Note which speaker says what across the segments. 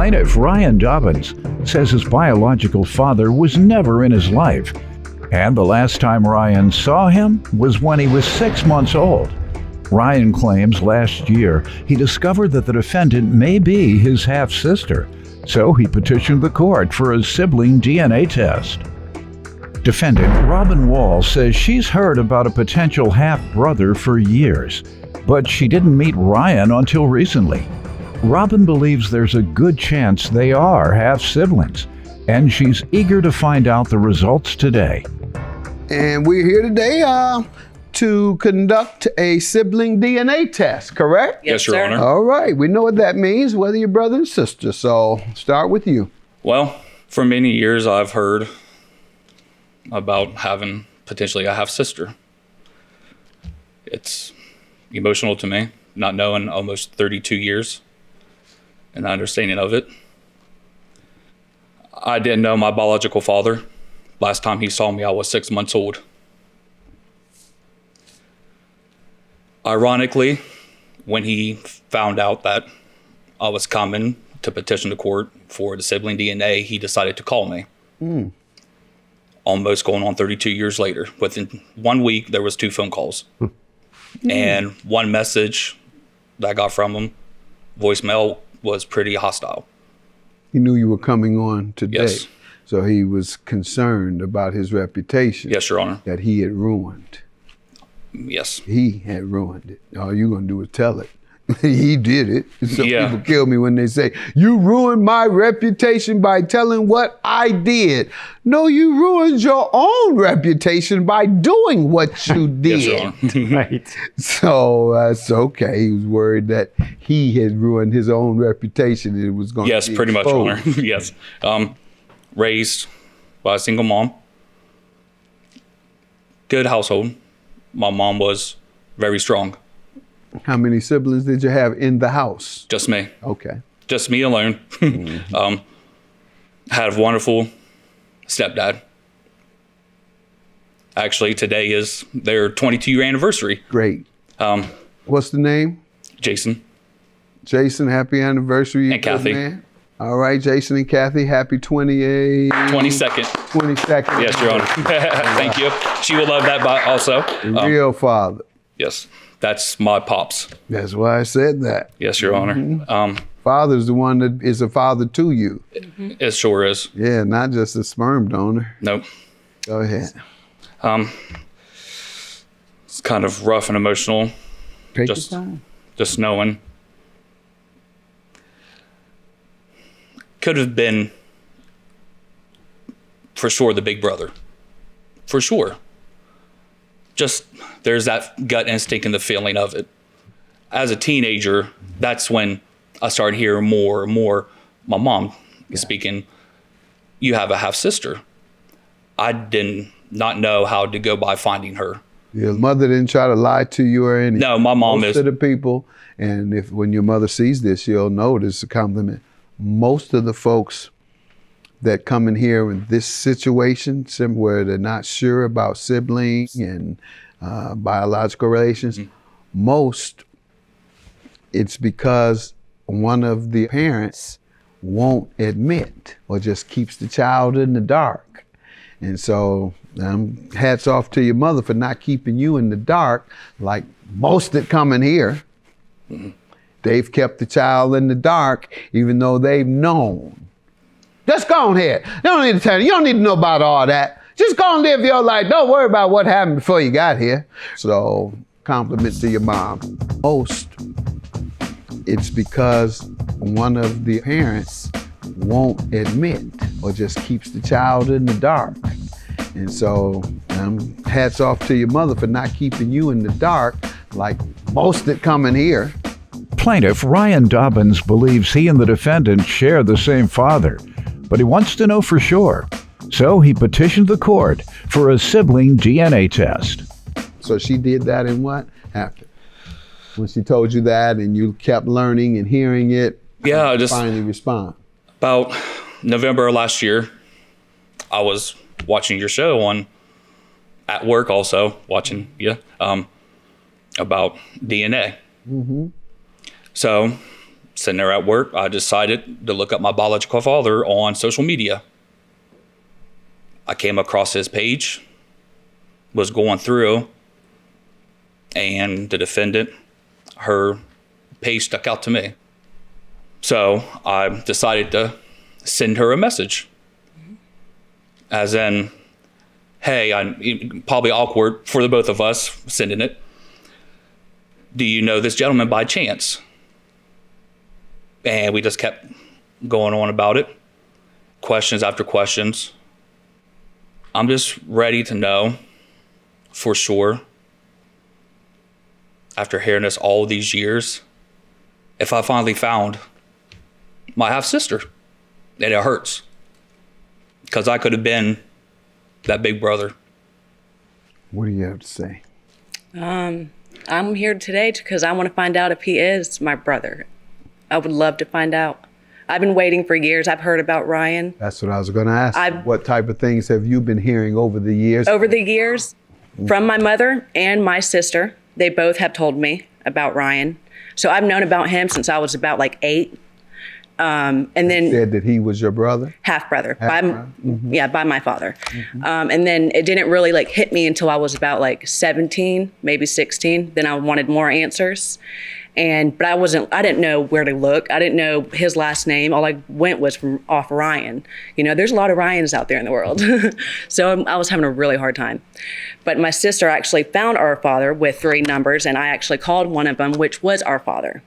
Speaker 1: Plaintiff Ryan Dobbins says his biological father was never in his life, and the last time Ryan saw him was when he was 6 months old. Ryan claims last year he discovered that the defendant may be his half-sister, so he petitioned the court for a sibling DNA test. Defendant Robin Wall says she's heard about a potential half-brother for years, but she didn't meet Ryan until recently. Robin believes there's a good chance they are half-siblings, and she's eager to find out the results today.
Speaker 2: And we're here today to conduct a sibling DNA test, correct?
Speaker 3: Yes, Your Honor.
Speaker 2: All right, we know what that means, whether you're brother and sister, so start with you.
Speaker 3: Well, for many years I've heard about having potentially a half-sister. It's emotional to me, not knowing almost 32 years and the understanding of it. I didn't know my biological father. Last time he saw me, I was 6 months old. Ironically, when he found out that I was coming to petition the court for the sibling DNA, he decided to call me. Almost going on 32 years later. Within 1 week, there was 2 phone calls. And one message that I got from him, voicemail, was pretty hostile.
Speaker 2: He knew you were coming on today.
Speaker 3: Yes.
Speaker 2: So he was concerned about his reputation.
Speaker 3: Yes, Your Honor.
Speaker 2: That he had ruined.
Speaker 3: Yes.
Speaker 2: He had ruined it. All you're going to do is tell it. He did it. Some
Speaker 3: Yeah.
Speaker 2: people kill me when they say, you ruined my reputation by telling what I did. No, you ruined your own reputation by doing what you did.
Speaker 3: Yes, Your Honor.
Speaker 4: Right.
Speaker 2: So that's okay. He was worried that he had ruined his own reputation and it was going
Speaker 3: Yes,
Speaker 2: to be
Speaker 3: pretty much, Your
Speaker 2: exposed.
Speaker 3: Honor. Yes. Raised by a single mom. Good household. My mom was very strong.
Speaker 2: How many siblings did you have in the house?
Speaker 3: Just me.
Speaker 2: Okay.
Speaker 3: Just me alone. Had a wonderful stepdad. Actually, today is their 22-year anniversary.
Speaker 2: Great.
Speaker 3: Um,
Speaker 2: What's the name?
Speaker 3: Jason
Speaker 2: Jason, happy anniversary.
Speaker 3: and Kathy.
Speaker 2: Man. All right, Jason and Kathy, happy 22nd.
Speaker 3: 22nd. Yes, Your Honor. Thank you. She will love that also.
Speaker 2: The real father.
Speaker 3: Yes, that's my pops.
Speaker 2: That's why I said that.
Speaker 3: Yes, Your Honor.
Speaker 2: Father's the one that is a father to you.
Speaker 3: It sure is.
Speaker 2: Yeah, not just a sperm donor.
Speaker 3: Nope.
Speaker 2: Go ahead.
Speaker 3: It's kind of rough and emotional.
Speaker 2: Take
Speaker 3: Just-
Speaker 2: your time.
Speaker 3: Just knowing. Could have been, for sure, the big brother. For sure. Just, there's that gut instinct and the feeling of it. As a teenager, that's when I started hearing more and more my mom speaking, you have a half-sister. I did not know how to go by finding her.
Speaker 2: Your mother didn't try to lie to you or anything.
Speaker 3: No, my mom
Speaker 2: Most
Speaker 3: is.
Speaker 2: of the people, and when your mother sees this, she'll know it's a compliment. Most of the folks that come in here in this situation, where they're not sure about sibling and biological relations, most it's because one of the parents won't admit or just keeps the child in the dark. And so hats off to your mother for not keeping you in the dark like most that come in here. They've kept the child in the dark even though they've known. Just go on ahead. You don't need to tell you. You don't need to know about all that. Just go and live your life. Don't worry about what happened before you got here. So compliments to your mom. Most, it's because one of the parents won't admit or just keeps the child in the dark. And so hats off to your mother for not keeping you in the dark like most that come in here.
Speaker 1: Plaintiff Ryan Dobbins believes he and the defendant share the same father, but he wants to know for sure. So he petitioned the court for a sibling DNA test.
Speaker 2: So she did that and what happened? When she told you that and you kept learning and hearing it,
Speaker 3: Yeah, I just
Speaker 2: finally respond.
Speaker 3: about November of last year, I was watching your show at work also, watching you, about DNA. So Sitting there at work, I decided to look up my biological father on social media. I came across his page, was going through, and the defendant, her page stuck out to me. So I decided to send her a message. As in, hey, I'm probably awkward for the both of us sending it. Do you know this gentleman by chance? And we just kept going on about it. Questions after questions. I'm just ready to know for sure, after hearing this all these years, if I finally found my half-sister. And it hurts. Because I could have been that big brother.
Speaker 2: What do you have to say?
Speaker 4: I'm here today because I want to find out if he is my brother. I would love to find out. I've been waiting for years. I've heard about Ryan.
Speaker 2: That's what I was going to ask. What type of things have you been hearing over the years?
Speaker 4: Over the years, from my mother and my sister, they both have told me about Ryan. So I've known about him since I was about like 8. And then
Speaker 2: said that he was your brother?
Speaker 4: Half brother.
Speaker 2: Mm-hmm.
Speaker 4: Yeah, by my father. Mm-hmm. And then it didn't really like hit me until I was about like 17, maybe 16. Then I wanted more answers. But I didn't know where to look. I didn't know his last name. All I went was off Ryan. You know, there's a lot of Ryans out there in the world. So I was having a really hard time. But my sister actually found our father with 3 numbers, and I actually called one of them, which was our father.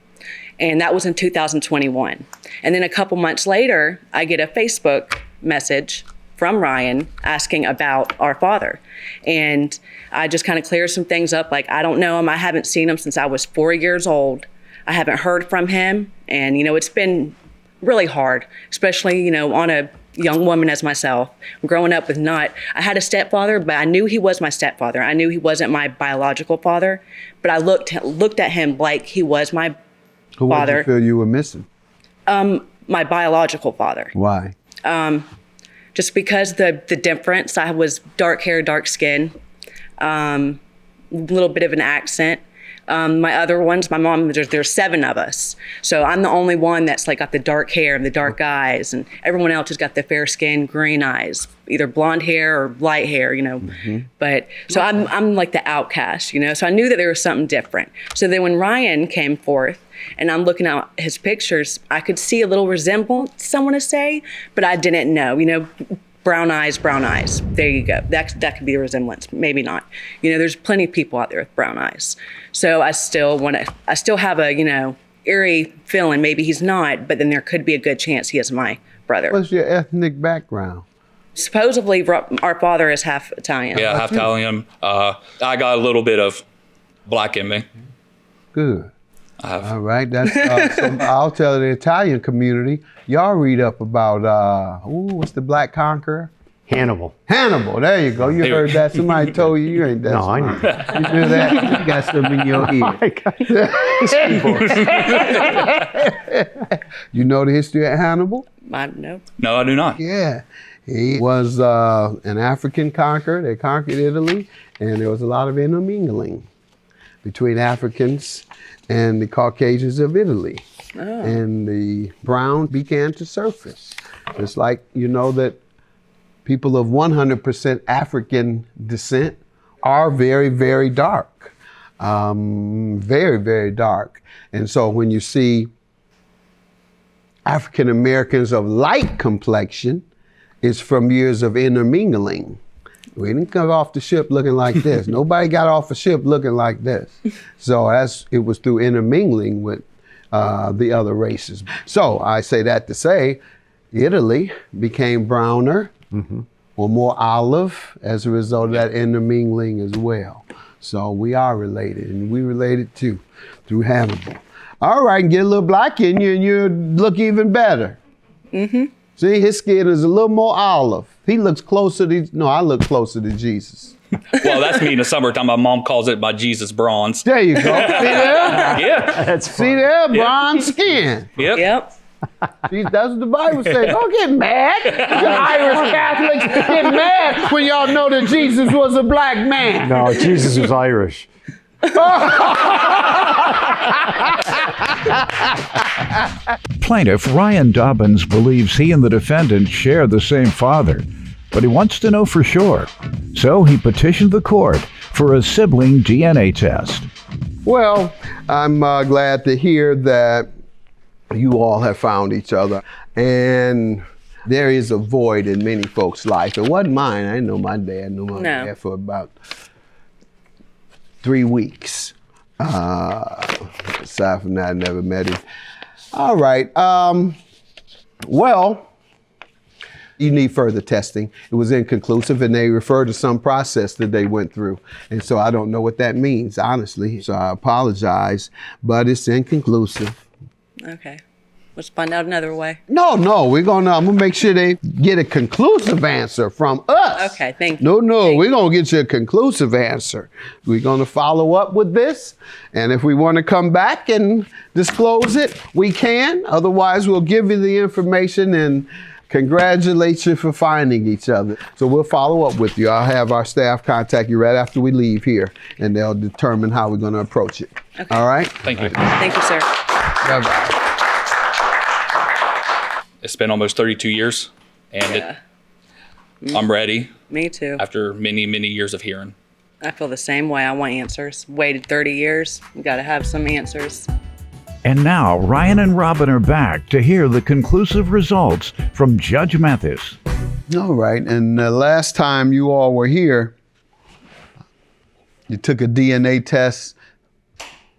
Speaker 4: And that was in 2021. And then a couple months later, I get a Facebook message from Ryan asking about our father. And I just kind of cleared some things up. Like, I don't know him. I haven't seen him since I was 4 years old. I haven't heard from him. And, you know, it's been really hard, especially, you know, on a young woman as myself, growing up with I had a stepfather, but I knew he was my stepfather. I knew he wasn't my biological father, but I looked at him like he was my
Speaker 2: Who
Speaker 4: father.
Speaker 2: Did you feel you were missing?
Speaker 4: My biological father.
Speaker 2: Why?
Speaker 4: Just because the difference. I was dark hair, dark skin, a little bit of an accent. My other ones, my mom, there's 7 of us. So I'm the only one that's like got the dark hair and the dark eyes, and everyone else has got the fair skin, green eyes, either blonde hair or light hair, you know. Mm-hmm. But so I'm like the outcast, you know. So I knew that there was something different. So then when Ryan came forth and I'm looking at his pictures, I could see a little resemblance, I want to say, but I didn't know, you know. Brown eyes. There you go. That could be a resemblance. Maybe not. You know, there's plenty of people out there with brown eyes. So I still have a, you know, eerie feeling maybe he's not, but then there could be a good chance he is my brother.
Speaker 2: What's your ethnic background?
Speaker 4: Supposedly our father is half Italian.
Speaker 3: Yeah, half Italian. I got a little bit of black in me.
Speaker 2: Good. All right. That's so I'll tell the Italian community. Y'all read up about what's the Black Conqueror?
Speaker 5: Hannibal.
Speaker 2: Hannibal. There you go. You heard that? Somebody told you. You ain't that smart.
Speaker 5: I know.
Speaker 2: You knew that? You got something in your ear. You know the history of Hannibal?
Speaker 4: No.
Speaker 3: No, I do not.
Speaker 2: Yeah. He was an African conqueror. They conquered Italy, and there was a lot of intermingling between Africans and the Caucasians of Italy. Oh. And the brown began to surface. It's like, you know, that people of 100% African descent are very, very dark. Very, very dark. And so when you see African Americans of light complexion, it's from years of intermingling. We didn't come off the ship looking like this. Nobody got off a ship looking like this. So it was through intermingling with the other races. So I say that to say, Italy became browner or more olive as a result of that intermingling as well. So we are related, and we related too through Hannibal. All right, get a little black in you and you look even better. Mm-hmm. See, his skin is a little more olive. He looks closer to, no, I look closer to Jesus.
Speaker 3: Well, that's me in the summertime. My mom calls it my Jesus bronze.
Speaker 2: There you go. See there?
Speaker 3: Yeah.
Speaker 5: That's
Speaker 2: See there? Bronze skin.
Speaker 3: Yep.
Speaker 2: See, that's what the Bible says. Don't get mad. You Irish Catholics get mad when y'all know that Jesus was a black man.
Speaker 5: No, Jesus was Irish.
Speaker 1: Plaintiff Ryan Dobbins believes he and the defendant share the same father, but he wants to know for sure. So he petitioned the court for a sibling DNA test.
Speaker 2: Well, I'm glad to hear that you all have found each other. And there is a void in many folks' life. It wasn't mine. I didn't know my dad. I knew my dad for about 3 weeks. Aside from that, I never met him. All right. Well, you need further testing. It was inconclusive, and they refer to some process that they went through. And so I don't know what that means, honestly. So I apologize, but it's inconclusive.
Speaker 4: Okay. Let's find out another way.
Speaker 2: No, I'm gonna make sure they get a conclusive answer from us.
Speaker 4: Okay, thank you.
Speaker 2: No, we're gonna get you a conclusive answer. We're gonna follow up with this, and if we wanna come back and disclose it, we can. Otherwise, we'll give you the information and congratulate you for finding each other. So we'll follow up with you. I'll have our staff contact you right after we leave here, and they'll determine how we're gonna approach it.
Speaker 4: Okay.
Speaker 2: All right?
Speaker 3: Thank you.
Speaker 4: Thank you, sir.
Speaker 2: Bye-bye.
Speaker 3: It's been almost 32 years, and I'm ready
Speaker 4: Me too.
Speaker 3: after many, many years of hearing.
Speaker 4: I feel the same way. I want answers. Waited 30 years. We got to have some answers.
Speaker 1: And now Ryan and Robin are back to hear the conclusive results from Judge Mathis.
Speaker 2: All right, and the last time you all were here, you took a DNA test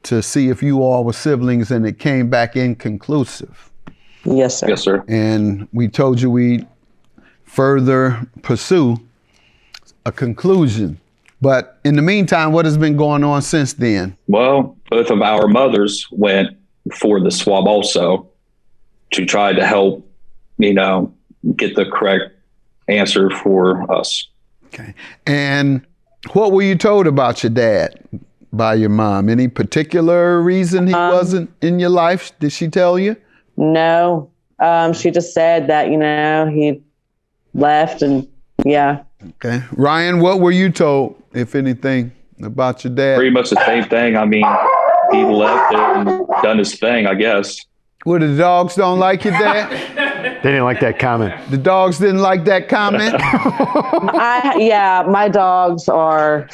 Speaker 2: to see if you all were siblings, and it came back inconclusive.
Speaker 5: Yes, sir.
Speaker 6: Yes, sir.
Speaker 2: And we told you we'd further pursue a conclusion. But in the meantime, what has been going on since then?
Speaker 6: Well, both of our mothers went for the swab also to try to help, get the correct answer for us.
Speaker 2: Okay. And what were you told about your dad by your mom? Any particular reason he wasn't in your life? Did she tell you?
Speaker 5: No, she just said that, he left and yeah.
Speaker 2: Okay. Ryan, what were you told, if anything, about your dad?
Speaker 6: Pretty much the same thing. I mean, he left and done his thing, I guess.
Speaker 2: Well, the dogs don't like your dad?
Speaker 7: They didn't like that comment.
Speaker 2: The dogs didn't like that comment?
Speaker 5: My dogs are.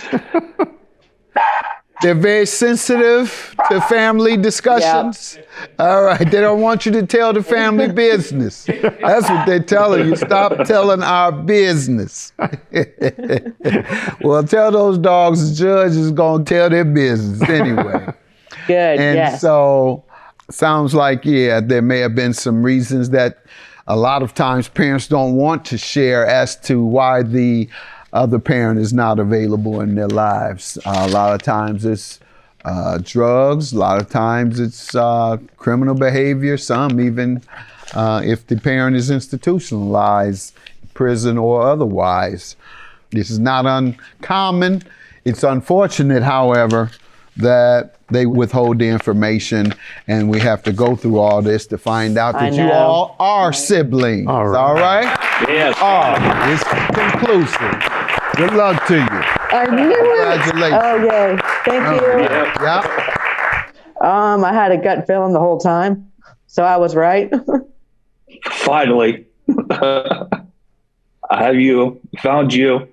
Speaker 2: They're very sensitive to family discussions. Yep. All right. They don't want you to tell the family business. That's what they're telling you. Stop telling our business. Well, tell those dogs the judge is going to tell their business anyway.
Speaker 5: Good,
Speaker 2: and
Speaker 5: yes.
Speaker 2: So sounds like, there may have been some reasons that a lot of times parents don't want to share as to why the other parent is not available in their lives. A lot of times it's drugs. A lot of times it's criminal behavior. Some even if the parent is institutionalized, prison or otherwise. This is not uncommon. It's unfortunate, however, that they withhold the information, and we have to go through all this to find out that you all are siblings. All right?
Speaker 6: Yes.
Speaker 2: It's conclusive. Good luck to you.
Speaker 5: I knew it.
Speaker 2: Congratulations.
Speaker 5: Oh, yay. Thank you.
Speaker 2: Yeah.
Speaker 5: I had a gut feeling the whole time, so I was right.
Speaker 6: Finally, I found you,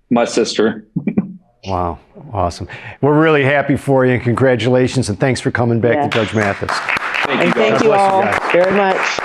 Speaker 6: my sister.
Speaker 7: Wow. Awesome. We're really happy for you, and congratulations, and thanks for coming back to Judge Mathis.
Speaker 6: Thank you,
Speaker 5: And
Speaker 6: guys.
Speaker 5: thank you all
Speaker 7: guys.
Speaker 5: very much.